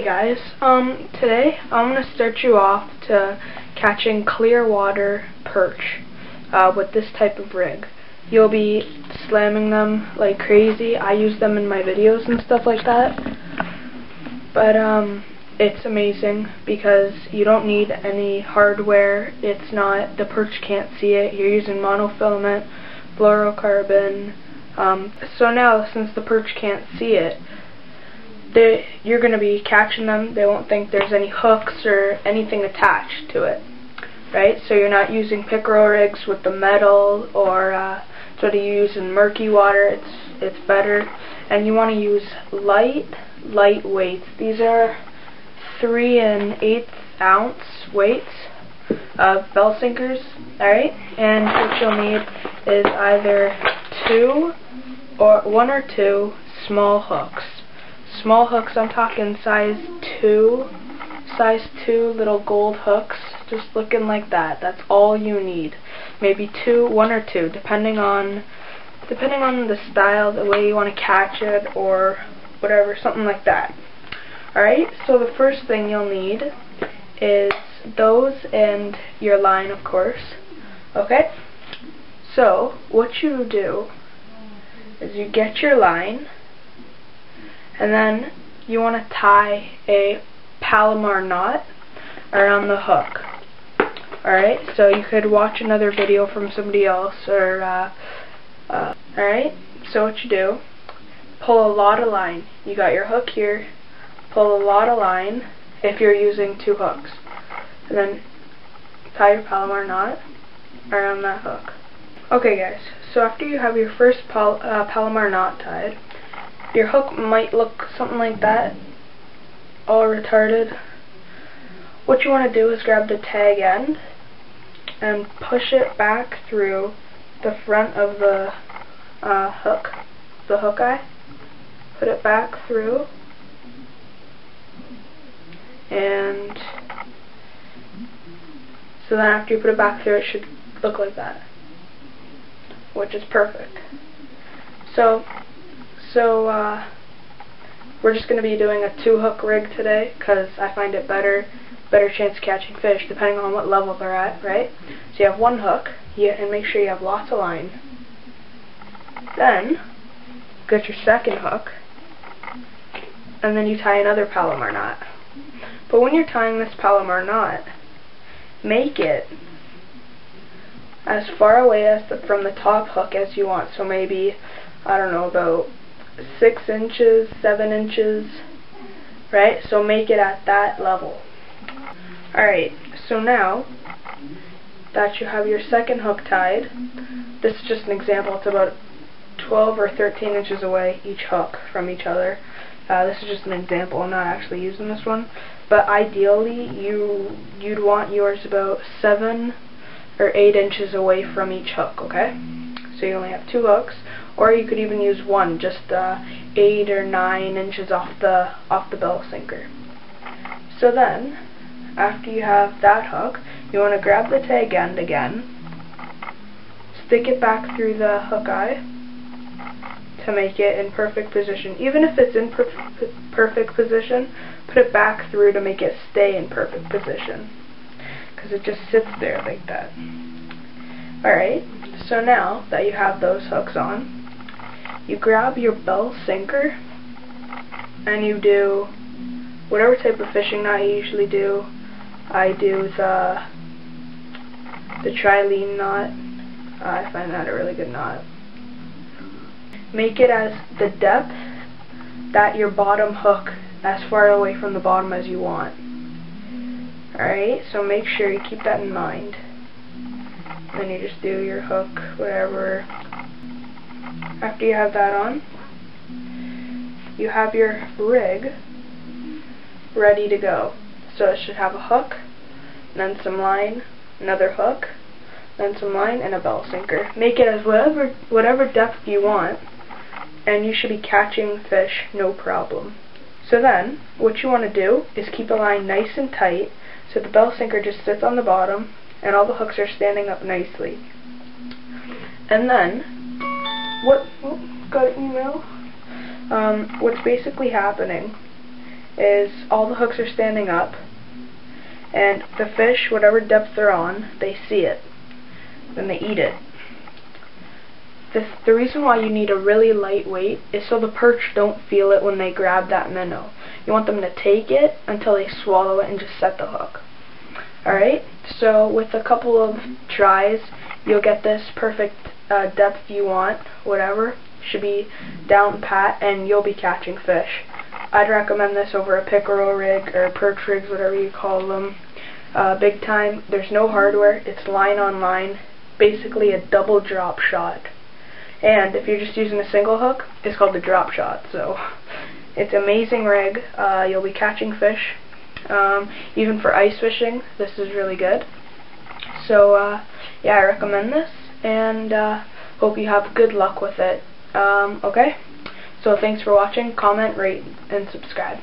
Hey guys, today I'm going to start you off to catching clear water perch with this type of rig. You'll be slamming them like crazy. I use them in my videos and stuff like that. But it's amazing because you don't need any hardware. The perch can't see it. You're using monofilament, fluorocarbon. So now, since the perch can't see it, you're going to be catching them. They won't think there's any hooks or anything attached to it, right? So you're not using pickerel rigs with the metal or sort of using murky water. It's better, and you want to use light weights. These are 3 1/8 ounce weights of bell sinkers. All right, and what you'll need is either 1 or 2 small hooks. Small hooks, I'm talking size 2 little gold hooks, just looking like that. That's all you need. Maybe 1 or 2, depending on the style, the way you want to catch it, or whatever, something like that. Alright, so the first thing you'll need is those and your line, of course. Okay? So, what you do is you get your line, and then you want to tie a Palomar knot around the hook. Alright, so you could watch another video from somebody else, or alright, so what you do, pull a lot of line. You got your hook here, pull a lot of line if you're using 2 hooks, and then tie your Palomar knot around that hook. Okay guys, so after you have your first Palomar knot tied, your hook might look something like that, all retarded. What you want to do is grab the tag end and push it back through the front of the hook eye. Put it back through, and so then after you put it back through, it should look like that, which is perfect. So we're just going to be doing a 2-hook rig today because I find it better chance of catching fish depending on what level they're at, right? So you have 1 hook, and make sure you have lots of line. Then get your second hook, and then you tie another Palomar knot. But when you're tying this Palomar knot, make it as far away from the top hook as you want. So maybe, I don't know, about 6 inches, 7 inches, right? So make it at that level. Alright, so now that you have your second hook tied, this is just an example, it's about 12 or 13 inches away each hook from each other. This is just an example, I'm not actually using this one, but ideally you'd want yours about 7 or 8 inches away from each hook, okay? So you only have 2 hooks, or you could even use 1, just 8 or 9 inches off the bell sinker. So then, after you have that hook, you want to grab the tag end again, stick it back through the hook eye to make it in perfect position. Even if it's in perfect position, put it back through to make it stay in perfect position, because it just sits there like that. Alright, so now that you have those hooks on, you grab your bell sinker and you do whatever type of fishing knot you usually do. I do the trilene knot. I find that a really good knot. Make it as the depth that your bottom hook, as far away from the bottom as you want. Alright, so make sure you keep that in mind. Then you just do your hook, whatever. After you have that on, you have your rig ready to go. So it should have a hook, then some line, another hook, then some line, and a bell sinker. Make it as whatever depth you want, and you should be catching fish no problem. So then, what you want to do is keep the line nice and tight, so the bell sinker just sits on the bottom, and all the hooks are standing up nicely. And then, got an email? What's basically happening is all the hooks are standing up, and the fish, whatever depth they're on, they see it, then they eat it. The reason why you need a really light weight is so the perch don't feel it when they grab that minnow. You want them to take it until they swallow it and just set the hook. Alright, so with a couple of tries, you'll get this perfect depth you want, whatever. Should be down pat, and you'll be catching fish. I'd recommend this over a pickerel rig or perch rigs, whatever you call them. Big time. There's no hardware. It's line on line. Basically a double drop shot. And if you're just using a single hook, it's called the drop shot. So it's an amazing rig. You'll be catching fish. Even for ice fishing, this is really good. So yeah, I recommend this, and hope you have good luck with it. Okay, so thanks for watching. Comment, rate, and subscribe.